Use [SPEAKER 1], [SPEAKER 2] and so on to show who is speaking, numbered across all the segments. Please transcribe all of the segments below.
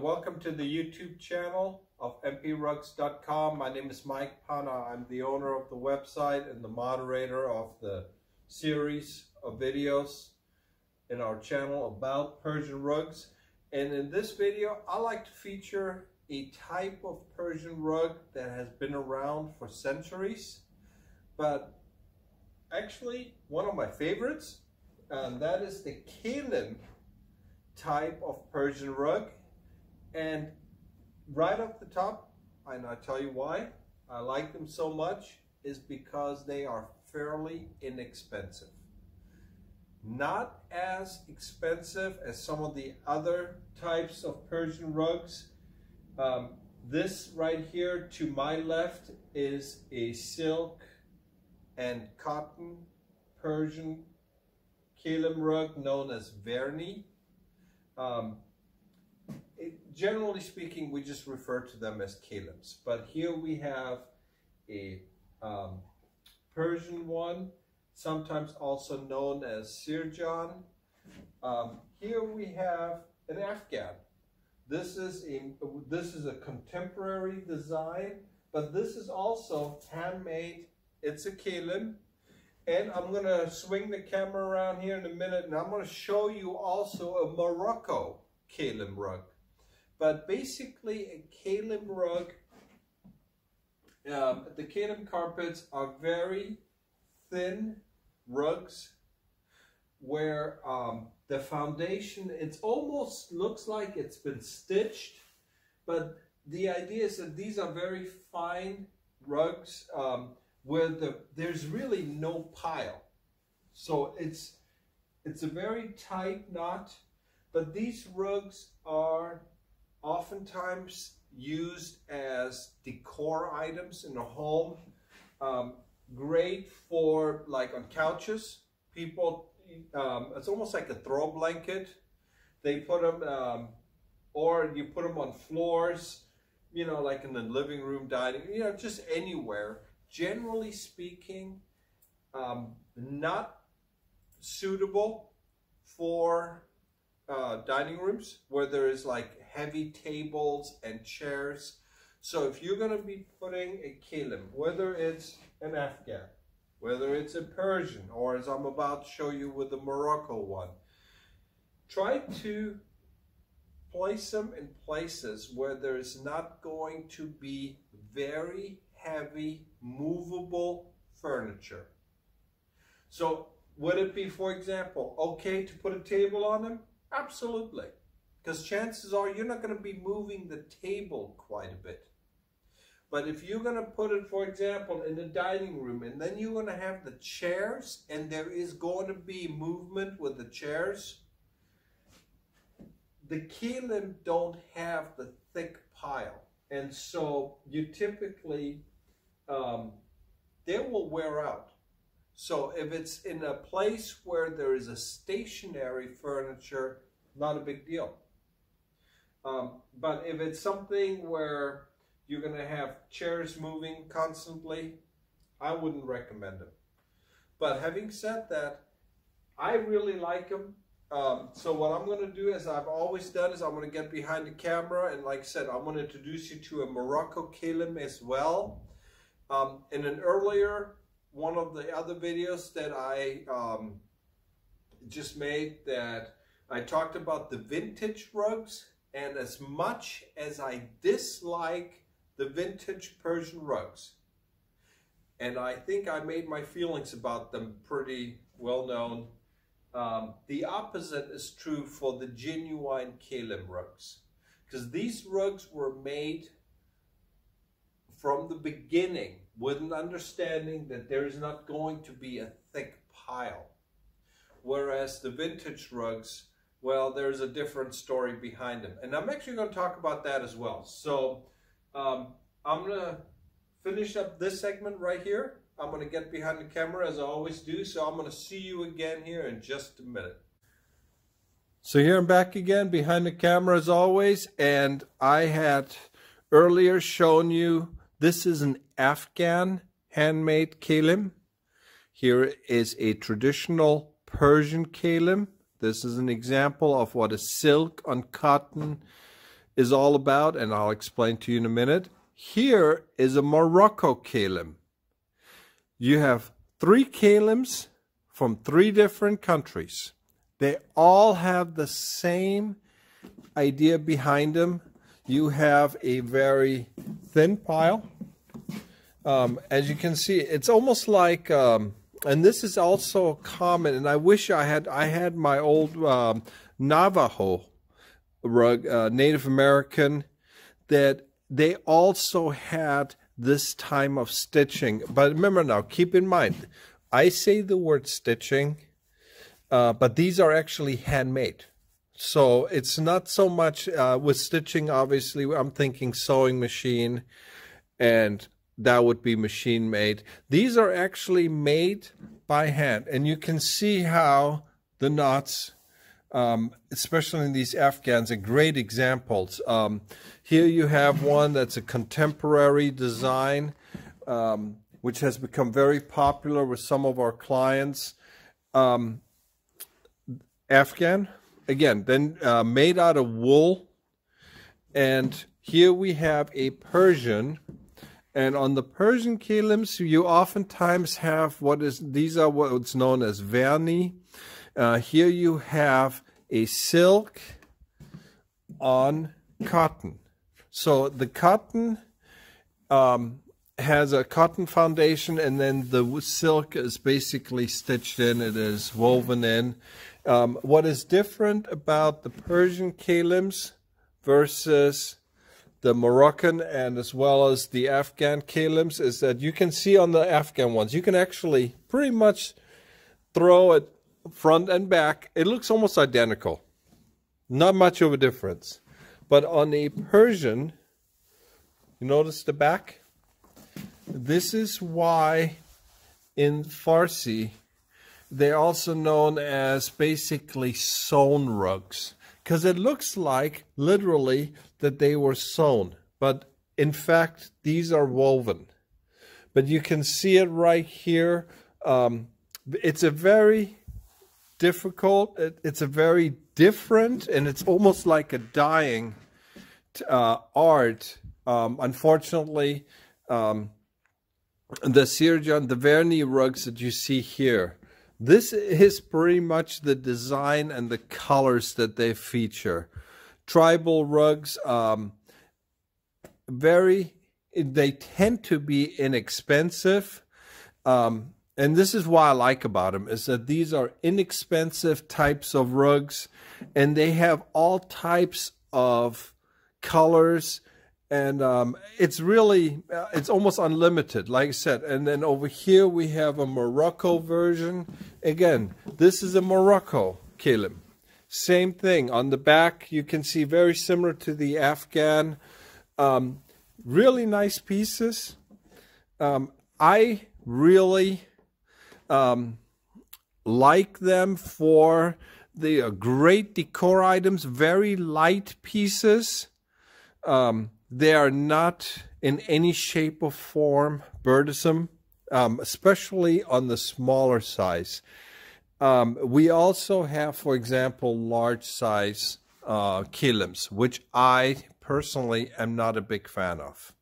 [SPEAKER 1] everyone, welcome to the YouTube channel of mprugs.com. My name is Mike Pana. I'm the owner of the website and the moderator of the series of videos in our channel about Persian rugs. And in this video, I like to feature a type of Persian rug that has been around for centuries, but actually one of my favorites, and that is the Kelim type of Persian rug. And right off the top, and I'll tell you why I like them so much, is because they are fairly inexpensive. Not as expensive as some of the other types of Persian rugs. This right here to my left is a silk and cotton Persian Kilim rug known as verni. Generally speaking, we just refer to them as Kelims. But here we have a Persian one, sometimes also known as Sirjan. Here we have an Afghan. This is a contemporary design, but this is also handmade. It's a Kelim. And I'm going to swing the camera around here in a minute, and I'm going to show you also a Morocco Kelim rug. But basically a Kelim rug, the Kelim carpets are very thin rugs where the foundation, it almost looks like it's been stitched, but the idea is that these are very fine rugs where there's really no pile. So it's a very tight knot, but these rugs are oftentimes used as decor items in a home. Great for like on couches. People, it's almost like a throw blanket. They put them, or you put them on floors, you know, like in the living room, dining, you know, just anywhere. Generally speaking, not suitable for dining rooms where there is like heavy tables and chairs. So if you're going to be putting a Kelim, whether it's an Afghan, whether it's a Persian, or as I'm about to show you with the Morocco one, try to place them in places where there is not going to be very heavy movable furniture. So would it be, for example, okay to put a table on them? Absolutely, because chances are you're not going to be moving the table quite a bit. But if you're going to put it, for example, in the dining room, and then you're going to have the chairs, and there is going to be movement with the chairs, the Kelim don't have the thick pile. And so you typically, they will wear out. So if it's in a place where there is a stationary furniture, not a big deal. But if it's something where you're going to have chairs moving constantly, I wouldn't recommend them. But having said that, I really like them. So what I'm going to do, as I've always done, is I'm going to get behind the camera, and like I said, I'm going to introduce you to a Morocco Kelim as well. In an earlier one of the other videos that I just made, that I talked about the vintage rugs, and as much as I dislike the vintage Persian rugs, and I think I made my feelings about them pretty well known, the opposite is true for the genuine Kelim rugs, because these rugs were made from the beginning with an understanding that there is not going to be a thick pile. Whereas the vintage rugs, well, there's a different story behind them. And I'm actually going to talk about that as well. So I'm going to finish up this segment right here. I'm going to get behind the camera as I always do. So I'm going to see you again here in just a minute. So here I'm back again behind the camera as always. And I had earlier shown you, this is an Afghan handmade Kelim. Here is a traditional Persian Kilim. This is an example of what a silk on cotton is all about, and I'll explain to you in a minute. Here is a Morocco Kelim. You have 3 Kelims from 3 different countries. They all have the same idea behind them. You have a very thin pile. As you can see, it's almost like, and this is also common, and I wish I had my old Navajo rug, Native American, that they also had this time of stitching. But remember now, keep in mind, I say the word stitching, but these are actually handmade. So it's not so much with stitching, obviously, I'm thinking sewing machine, and that would be machine made. These are actually made by hand, and you can see how the knots, especially in these Afghans, are great examples. Here you have one that's a contemporary design, which has become very popular with some of our clients. Afghan, again, then made out of wool. And here we have a Persian. And on the Persian Kilims, you oftentimes have these are what's known as vernis. Here you have a silk on cotton. So the cotton has a cotton foundation, and then the silk is basically stitched in. It is woven in. What is different about the Persian Kilims versus the Moroccan and as well as the Afghan Kilims is that you can see on the Afghan ones, you can actually pretty much throw it front and back. It looks almost identical. Not much of a difference. But on a Persian, you notice the back? This is why in Farsi, they're also known as basically sewn rugs. Because it looks like, literally, that they were sewn. But in fact, these are woven. But you can see it right here. It's a very difficult, it's a very different, and it's almost like a dying art. Unfortunately, the Sirjan, the vernis rugs that you see here, this is pretty much the design and the colors that they feature. Tribal rugs, they tend to be inexpensive. And this is what I like about them, is that these are inexpensive types of rugs, and they have all types of colors, and it's really, it's almost unlimited, like I said. And then over here we have a Morocco version. Again, this is a Morocco Kelim. Same thing. On the back, you can see very similar to the Afghan. Really nice pieces. I really like them for the great decor items, very light pieces. They are not in any shape or form burdensome, especially on the smaller size. We also have, for example, large size Kilims, which I personally am not a big fan of.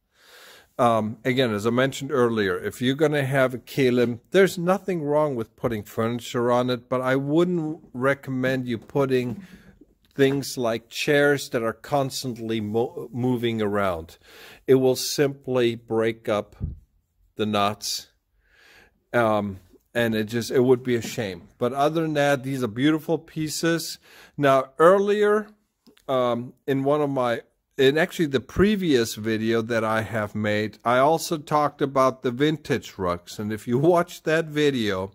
[SPEAKER 1] Again, as I mentioned earlier, if you're going to have a Kelim, there's nothing wrong with putting furniture on it, but I wouldn't recommend you putting things like chairs that are constantly moving around. It will simply break up the knots, and it would be a shame. But other than that, these are beautiful pieces. Now, earlier in actually the previous video that I have made, I also talked about the vintage rugs. And if you watch that video,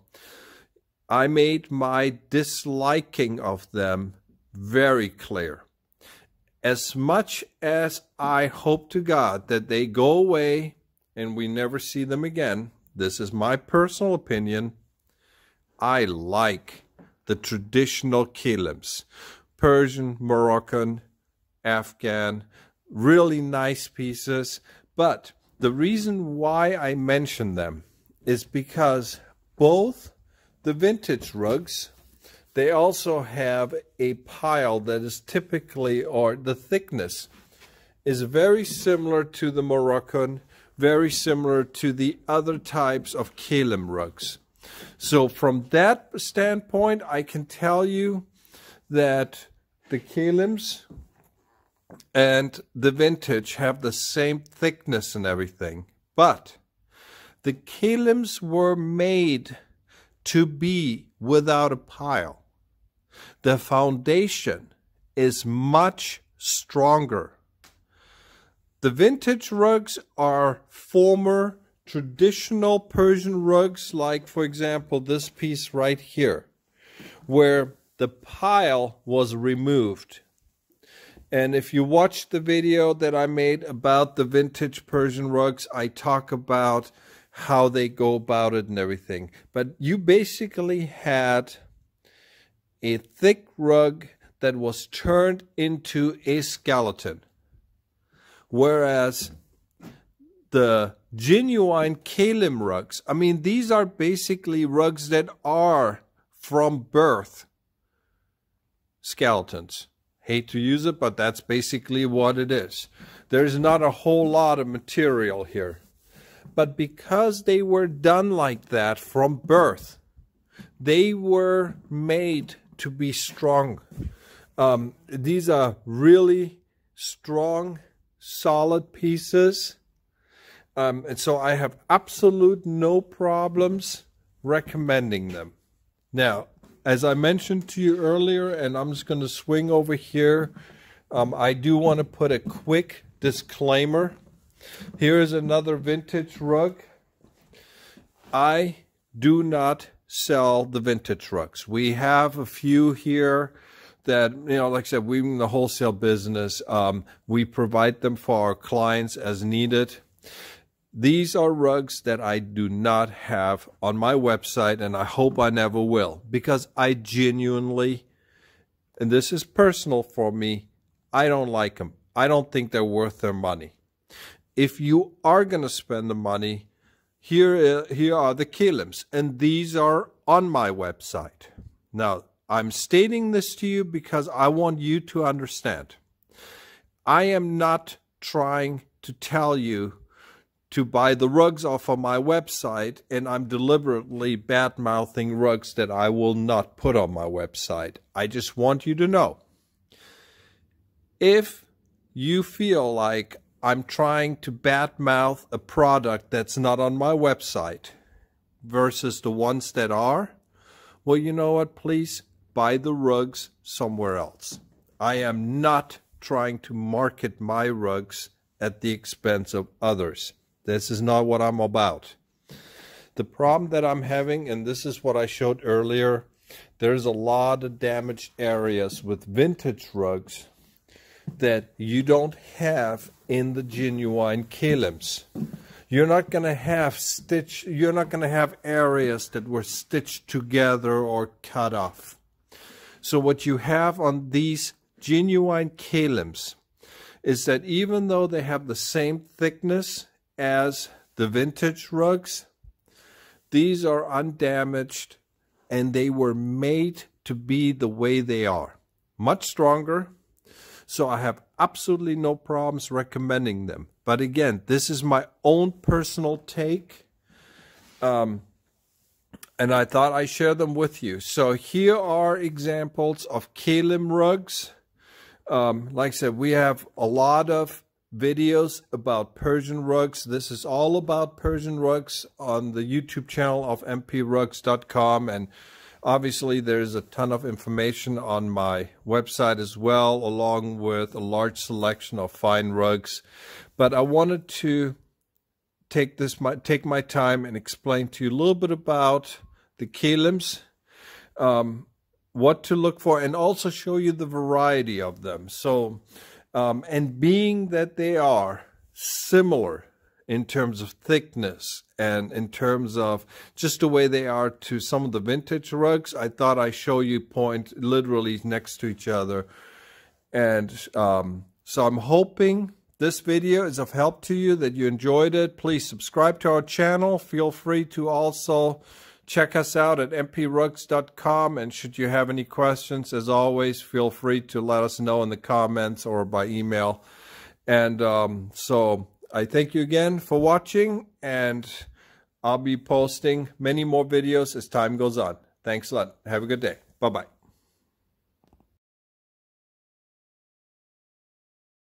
[SPEAKER 1] I made my disliking of them very clear. As much as I hope to God that they go away and we never see them again, this is my personal opinion, I like the traditional Kilims. Persian, Moroccan, Afghan, really nice pieces. But the reason why I mention them is because both the vintage rugs, they also have a pile that is typically, or the thickness is very similar to the Moroccan, very similar to the other types of Kelim rugs. So from that standpoint, I can tell you that the Kelims and the vintage have the same thickness and everything. But the Kelims were made to be without a pile. The foundation is much stronger. The vintage rugs are former traditional Persian rugs, like, for example, this piece right here, where the pile was removed. And if you watch the video that I made about the vintage Persian rugs, I talk about how they go about it and everything. But you basically had a thick rug that was turned into a skeleton. Whereas the genuine Kelim rugs, I mean, these are basically rugs that are from birth skeletons. Hate to use it, but that's basically what it is. There's not a whole lot of material here. But because they were done like that from birth, they were made to be strong. These are really strong, solid pieces. And so I have absolute no problems recommending them. Now, as I mentioned to you earlier, and I'm just going to swing over here, I do want to put a quick disclaimer. Here is another vintage rug. I do not sell the vintage rugs. We have a few here that, you know, like I said, we're in the wholesale business. We provide them for our clients as needed. These are rugs that I do not have on my website, and I hope I never will, because I genuinely, and this is personal for me, I don't like them. I don't think they're worth their money. If you are going to spend the money, here are the Kelims, and these are on my website. Now, I'm stating this to you because I want you to understand. I am not trying to tell you to buy the rugs off of my website, and I'm deliberately bad-mouthing rugs that I will not put on my website. I just want you to know, if you feel like I'm trying to bad-mouth a product that's not on my website versus the ones that are, well, you know what, please buy the rugs somewhere else. I am not trying to market my rugs at the expense of others. This is not what I'm about. The problem that I'm having, and this is what I showed earlier, there's a lot of damaged areas with vintage rugs that you don't have in the genuine Kelims. You're not going to have you're not going to have areas that were stitched together or cut off. So what you have on these genuine Kelims is that even though they have the same thickness as the vintage rugs, these are undamaged, and they were made to be the way they are. Much stronger. So I have absolutely no problems recommending them. But again, this is my own personal take. And I thought I'd share them with you. So here are examples of Kelim rugs. Like I said, we have a lot of videos about Persian rugs. This is all about Persian rugs on the YouTube channel of mprugs.com, and obviously there's a ton of information on my website as well, along with a large selection of fine rugs. But I wanted to take my time and explain to you a little bit about the Kelims, what to look for, and also show you the variety of them. So and being that they are similar in terms of thickness and in terms of just the way they are to some of the vintage rugs, I thought I'd show you point literally next to each other. And so I'm hoping this video is of help to you, that you enjoyed it. Please subscribe to our channel. Feel free to also check us out at mprugs.com, and should you have any questions, as always, feel free to let us know in the comments or by email. And so I thank you again for watching, and I'll be posting many more videos as time goes on. Thanks a lot. Have a good day. Bye-bye.